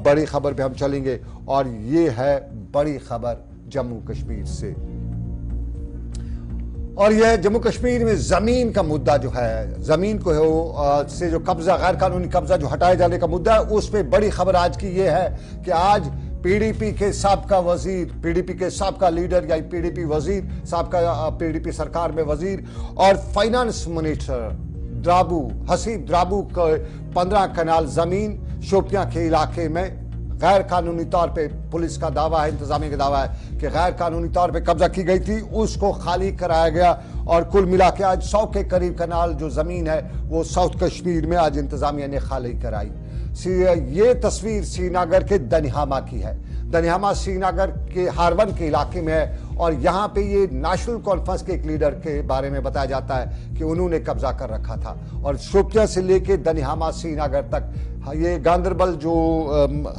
बड़ी खबर पे हम चलेंगे और ये है बड़ी खबर जम्मू कश्मीर से। और यह जम्मू कश्मीर में जमीन का मुद्दा जो है, जमीन को से जो कब्जा, गैर कानूनी कब्जा जो हटाए जाने का मुद्दा है, उस पे बड़ी खबर आज की ये है कि आज पीडीपी के साबका वजीर, पीडीपी के साबका लीडर या पीडीपी वजीर, साबका पीडीपी सरकार में वजीर और फाइनेंस मिनिस्टर हसीब द्राबू को 15 कनाल जमीन शोपियां के इलाके में गैर कानूनी तौर पे, पुलिस का दावा है, इंतजामिया का दावा है कि गैर कानूनी तौर पे कब्जा की गई थी, उसको खाली कराया गया और कुल मिला के आज 100 के करीब कनाल जो जमीन है वो साउथ कश्मीर में आज इंतजामिया ने खाली कराई। ये तस्वीर श्रीनगर के दनिहामा की है। दनिहामा श्रीनगर के हारवन के इलाके में है और यहाँ पे ये नेशनल कॉन्फ्रेंस के एक लीडर के बारे में बताया जाता है कि उन्होंने कब्जा कर रखा था और शोपियां से लेके दनिहामा श्रीनगर तक ये गांदरबल जो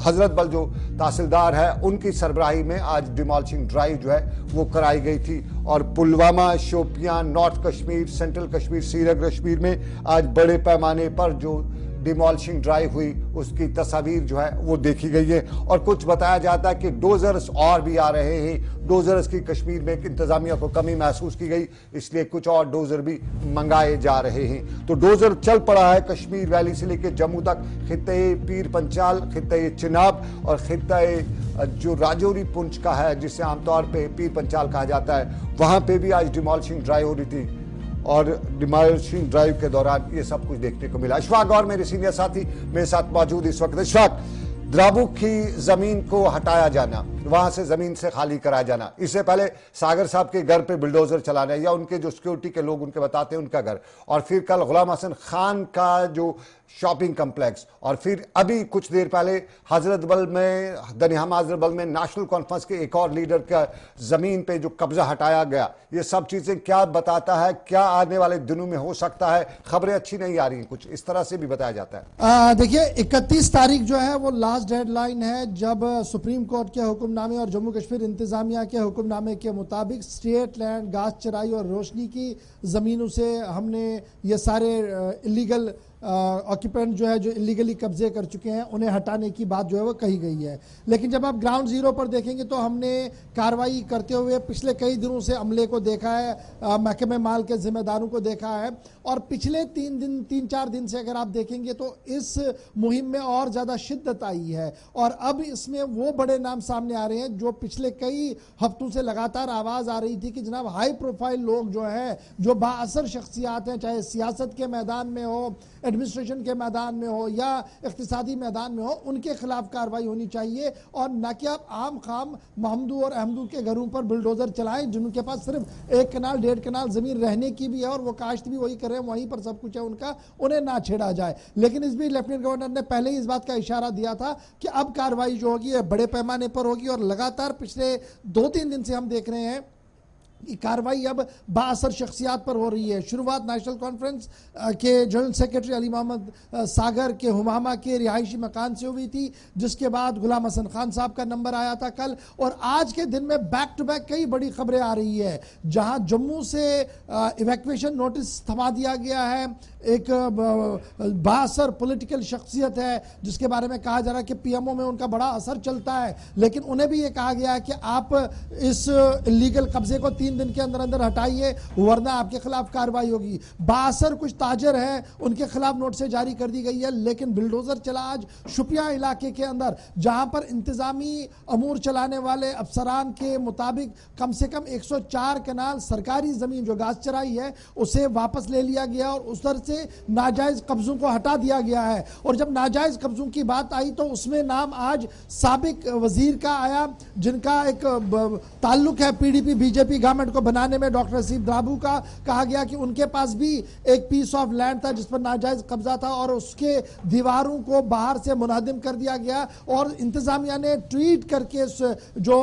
हजरत बल जो तहसीलदार है उनकी सरबराही में आज डिमोलिशिंग ड्राइव जो है वो कराई गई थी और पुलवामा, शोपियां, नॉर्थ कश्मीर, सेंट्रल कश्मीर, श्रीनगर कश्मीर में आज बड़े पैमाने पर जो डिमोलिशिंग ड्राइव हुई उसकी तस्वीर जो है वो देखी गई है और कुछ बताया जाता है कि डोजर्स और भी आ रहे हैं। डोजर्स की कश्मीर में इंतजामिया को कमी महसूस की गई, इसलिए कुछ और डोजर भी मंगाए जा रहे हैं। तो डोजर चल पड़ा है कश्मीर वैली से लेकर जम्मू तक, खित्ते पीर पंचाल, खित्ते चिनाब और खित्ते जो राजौरी पुंछ का है जिसे आमतौर पर पीर पंचाल कहा जाता है, वहां पर भी आज डिमोलिशिंग ड्राइव हो रही थी और डिमोलिशिंग ड्राइव के दौरान ये सब कुछ देखने को मिला। इशफाक और मेरे सीनियर साथी मेरे साथ मौजूद इस वक्त। इशफाक, द्राबू की जमीन को हटाया जाना, वहां से जमीन से खाली कराया जाना, इससे पहले सागर साहब के घर पे बुलडोजर चलाना या उनके जो सिक्योरिटी के लोग उनके बताते हैं उनका घर, और फिर कल गुलाम हसन खान का जो शॉपिंग कॉम्प्लेक्स, और फिर अभी कुछ देर पहले हजरत बल में, दनिहामा हजरत बल में नेशनल कॉन्फ्रेंस के एक और लीडर का जमीन पे जो कब्जा हटाया गया, ये सब चीजें क्या बताता है, क्या आने वाले दिनों में हो सकता है? खबरें अच्छी नहीं आ रही, कुछ इस तरह से भी बताया जाता है। देखिए 31 तारीख जो है वो लास्ट डेडलाइन है जब सुप्रीम कोर्ट के हुक्मनामे और जम्मू कश्मीर इंतजामिया के हुक्मनामे के मुताबिक स्टेट लैंड, घास चराई और रोशनी की जमीनों से हमने ये सारे इलीगल ऑक्यूपेंट जो है जो इलीगली कब्जे कर चुके हैं उन्हें हटाने की बात जो है वो कही गई है। लेकिन जब आप ग्राउंड जीरो पर देखेंगे तो हमने कार्रवाई करते हुए पिछले कई दिनों से अमले को देखा है, महकमे माल के जिम्मेदारों को देखा है और पिछले 3-4 दिन से अगर आप देखेंगे तो इस मुहिम में और ज़्यादा शिद्दत आई है और अब इसमें वो बड़े नाम सामने आ रहे हैं जो पिछले कई हफ्तों से लगातार आवाज़ आ रही थी कि जनाब हाई प्रोफाइल लोग जो हैं, जो बाअसर शख्सियात हैं, चाहे सियासत के मैदान में हो, एडमिनिस्ट्रेशन के मैदान में हो या इक्तिसादी मैदान में हो, उनके खिलाफ कार्रवाई होनी चाहिए और न कि आप आम खाम महमदू और अहमदू के घरों पर बुलडोजर चलाएं जिनके पास सिर्फ 1 कनाल 1.5 कनाल जमीन रहने की भी है और वो काश्त भी वही कर रहे हैं, वहीं पर सब कुछ है उनका, उन्हें ना छेड़ा जाए। लेकिन इस बीच लेफ्टिनेंट गवर्नर ने पहले ही इस बात का इशारा दिया था कि अब कार्रवाई जो होगी ये बड़े पैमाने पर होगी और लगातार पिछले 2-3 दिन से हम देख रहे हैं कार्रवाई अब बाअसर शख्सियात पर हो रही है। शुरुआत नेशनल कॉन्फ्रेंस के जनरल सेक्रेटरी अली मोहम्मद सागर के हुमामा के रिहायशी मकान से हुई थी, जिसके बाद गुलाम हसन खान साहब का नंबर आया था कल, और आज के दिन में बैक टू बैक कई बड़ी खबरें आ रही है। जहां जम्मू से इवैक्यूएशन नोटिस थमा दिया गया है, एक बाअसर पॉलिटिकल शख्सियत है जिसके बारे में कहा जा रहा है कि पीएमओ में उनका बड़ा असर चलता है, लेकिन उन्हें भी ये कहा गया है कि आप इस इलीगल कब्जे को 3 दिन के अंदर अंदर हटाइए वरना आपके खिलाफ कार्रवाई होगी। बाअसर कुछ ताजर हैं, उनके खिलाफ नोटिस जारी कर दी गई है, लेकिन बुलडोजर चला आज शुपिया इलाके के अंदर जहां पर इंतजामी अमूर चलाने वाले अफसरान के मुताबिक कम से कम 104 कनाल सरकारी जमीन जो घास चराई है उसे वापस ले लिया गया और उस तरह से नाजायज कब्जों को हटा दिया गया है। और जब नाजायज कब्जों की बात आई तो उसमें नाम आज साबिक वजीर का आया जिनका एक ताल्लुक है पीडीपी बीजेपी गवर्नमेंट को बनाने में, डॉक्टर हसीब द्राबू का। कहा गया कि उनके पास भी एक पीस ऑफ लैंड था जिस पर नाजायज कब्जा था और उसके दीवारों को बाहर से मुनहदिम कर दिया गया और इंतजामिया ने ट्वीट करके जो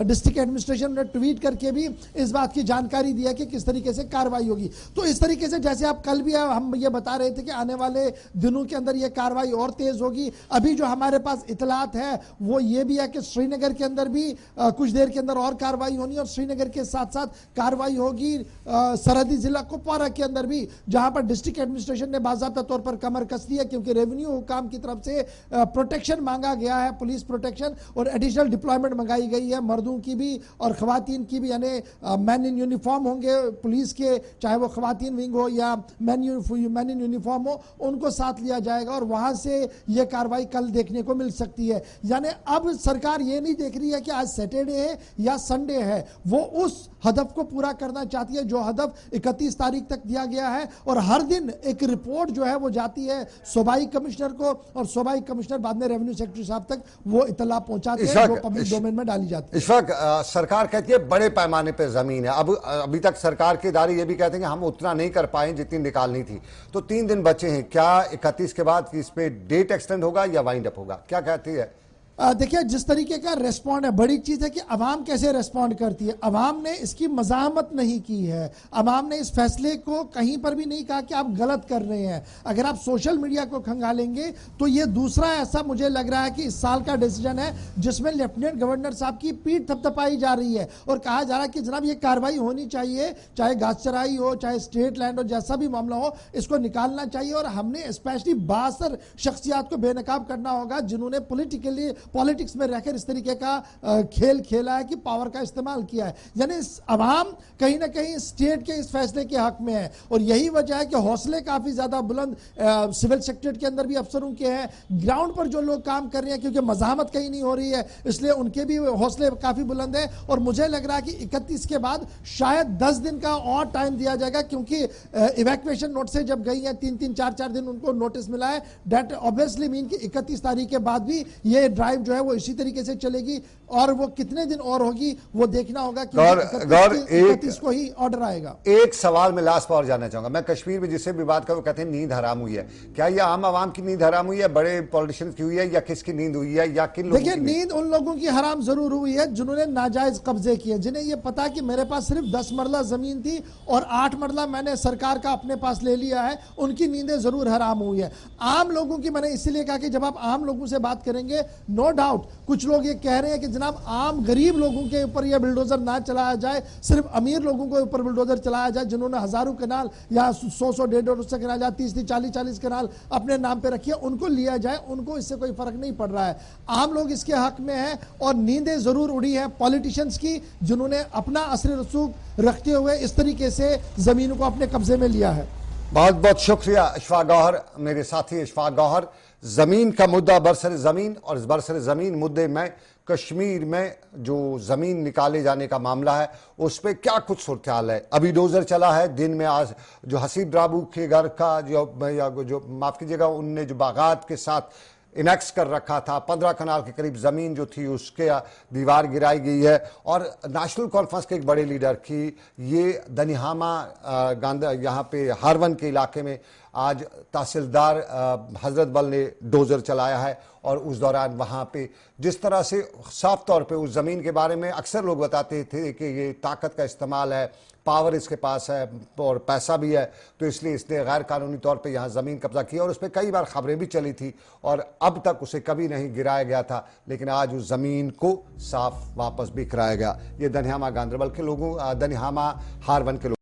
डिस्ट्रिक्ट एडमिनिस्ट्रेशन ने ट्वीट करके भी इस बात की जानकारी दी है कि किस तरीके से कार्रवाई होगी। तो इस तरीके से जैसे आप कल भी हम ये बता रहे थे कि आने वाले दिनों के अंदर ये कार्रवाई और तेज होगी। अभी जो हमारे पास इतलात है वो ये भी है कि श्रीनगर के अंदर भी कुछ देर के अंदर और कार्रवाई होनी और श्रीनगर श्रीनगर के साथ साथ कार्रवाई होगी सरहदी जिला कुपवारा के अंदर भी, जहां पर डिस्ट्रिक्ट एडमिनिस्ट्रेशन ने बाकायदा तौर पर कमर कस दी है, क्योंकि रेवेन्यू हुकाम की तरफ से प्रोटेक्शन मांगा गया है, पुलिस प्रोटेक्शन और एडिशनल डिप्लॉयमेंट मंगाई गई है, मर्दों की भी और खवातीन की भी, यानी मैन इन यूनिफॉर्म होंगे पुलिस के, चाहे वो खवातीन विंग हो या मैन इन यूनिफॉर्म हो, उनको साथ लिया जाएगा और वहां से यह कार्रवाई कल देखने को मिल सकती है। यानी अब सरकार ये नहीं देख रही है कि आज सैटरडे है या संडे है, वो उस हदफ को पूरा करना चाहती है जो हदफ 31 तारीख तक दिया गया है, और हर दिन एक रिपोर्ट जो है वो जाती है सूबाई कमिश्नर को, और सूबाई कमिश्नर बाद में रेवेन्यू सेक्रेटरी साहब तक वो इतला पहुंचाते हैं जो पब्लिक डोमेन में डाली जाती है। इस वक्त सरकार कहती है बड़े पैमाने पर जमीन है। अब अभी तक सरकार के इदारे ये भी कहते हैं कि हम उतना नहीं कर पाए जितनी निकालनी थी, तो 3 दिन बचे हैं। क्या 31 के बाद इस पे डेट एक्सटेंड होगा या वाइंड अप होगा, क्या कहती है? देखिए, जिस तरीके का रेस्पॉन्ड है, बड़ी चीज है कि अवाम कैसे रेस्पॉन्ड करती है। अवाम ने इसकी मज़ाहमत नहीं की है, अवाम ने इस फैसले को कहीं पर भी नहीं कहा कि आप गलत कर रहे हैं। अगर आप सोशल मीडिया को खंगालेंगे तो ये दूसरा ऐसा मुझे लग रहा है कि इस साल का डिसीजन है जिसमें लेफ्टिनेंट गवर्नर साहब की पीठ थपथपाई जा रही है और कहा जा रहा है कि जनाब ये कार्रवाई होनी चाहिए, चाहे घास चराई हो, चाहे स्टेट लैंड हो, जैसा भी मामला हो, इसको निकालना चाहिए। और हमने स्पेशली 62 शख्सियात को बेनकाब करना होगा जिन्होंने पॉलिटिक्स में रहकर इस तरीके का खेल खेला है कि पावर का इस्तेमाल किया है। यानी अवाम कहीं ना कहीं स्टेट के इस फैसले के हक में है, और यही वजह है कि हौसले काफी ज्यादा बुलंद सिविल सेक्रेटरी के अंदर भी अफसरों के हैं, ग्राउंड पर जो लोग काम कर रहे हैं, क्योंकि मज़ाहमत कहीं नहीं हो रही है इसलिए उनके भी हौसले काफी बुलंद है। और मुझे लग रहा है कि 31 के बाद शायद 10 दिन का और टाइम दिया जाएगा, क्योंकि इवैक्यूएशन नोट से जब गई है 3-3, 4-4 दिन उनको नोटिस मिला है। दैट ऑब्वियसली मीन कि 31 तारीख के बाद भी ये ड्राइव जो है वो इसी तरीके से चलेगी, और वो कितने दिन और होगी वो देखना होगा कि 31 को ही ऑर्डर आएगा। एक सवाल में लास्ट पर और जानना चाहूंगा। मैं कश्मीर में जिससे भी बात करूं कहते हैं नींद हराम हुई है। क्या ये आम आवाम की नींद हराम हुई है, बड़े पॉलिटिशियंस की हुई है, या किसकी नींद हुई है, या किन लोगों की? देखिए, नींद उन लोगों की हराम जरूर हुई है जिन्होंने नाजायज कब्जे किए, जिन्हें ये पता कि मेरे पास सिर्फ 10 मरला जमीन थी और 8 मरला मैंने सरकार का अपने पास ले लिया है, उनकी नींदें जरूर हराम हुई है। आम लोगों की मैंने इसीलिए कहा कि जब आप आम लोगों से बात करेंगे, नो डाउट कुछ लोग ये कह रहे हैं कि जनाब आम गरीब लोगों के ऊपर यह बुलडोजर ना चलाया जाए, सिर्फ अमीर लोगों के ऊपर बुलडोजर चलाया जाए जिन्होंने हजारों कनाल या 100-100, 150 कनाल या 30-30, 40-40 कनाल अपने नाम पे रखी है, उनको लिया जाए, उनको इससे कोई फर्क नहीं पड़ रहा है। आम लोग इसके हक में हैं, और नींदें जरूर उड़ी हैं पॉलिटिशियंस की जिन्होंने अपना असर रसूख रखते हुए इस तरीके से जमीनों को अपने कब्जे में लिया है। बहुत बहुत शुक्रिया इशफाक गौहर, मेरे साथी इशफाक गौहर। जमीन का मुद्दा बरसर जमीन, और इस बरसर जमीन मुद्दे में कश्मीर में जो जमीन निकाले जाने का मामला है उस पर क्या कुछ सूरत-ए-हाल है। अभी डोजर चला है दिन में, आज जो हसीब ड्राबू के घर का जो माफ कीजिएगा उनने जो बागात के साथ इनेक्स कर रखा था, 15 कनाल के करीब जमीन जो थी उसके दीवार गिराई गई है। और नेशनल कॉन्फ्रेंस के एक बड़े लीडर की ये दनिहामा यहाँ पे हारवन के इलाके में आज तहसीलदार हजरत बल ने डोजर चलाया है, और उस दौरान वहाँ पे जिस तरह से साफ तौर पे उस ज़मीन के बारे में अक्सर लोग बताते थे कि ये ताकत का इस्तेमाल है, पावर इसके पास है और पैसा भी है, तो इसलिए इसने गैर कानूनी तौर पे यहाँ ज़मीन कब्जा किया, और उस पर कई बार खबरें भी चली थी और अब तक उसे कभी नहीं गिराया गया था, लेकिन आज उस ज़मीन को साफ वापस भी कराया गया। ये दनिहामा गांदरबल के लोगों, दनिहामा हारवन के लोग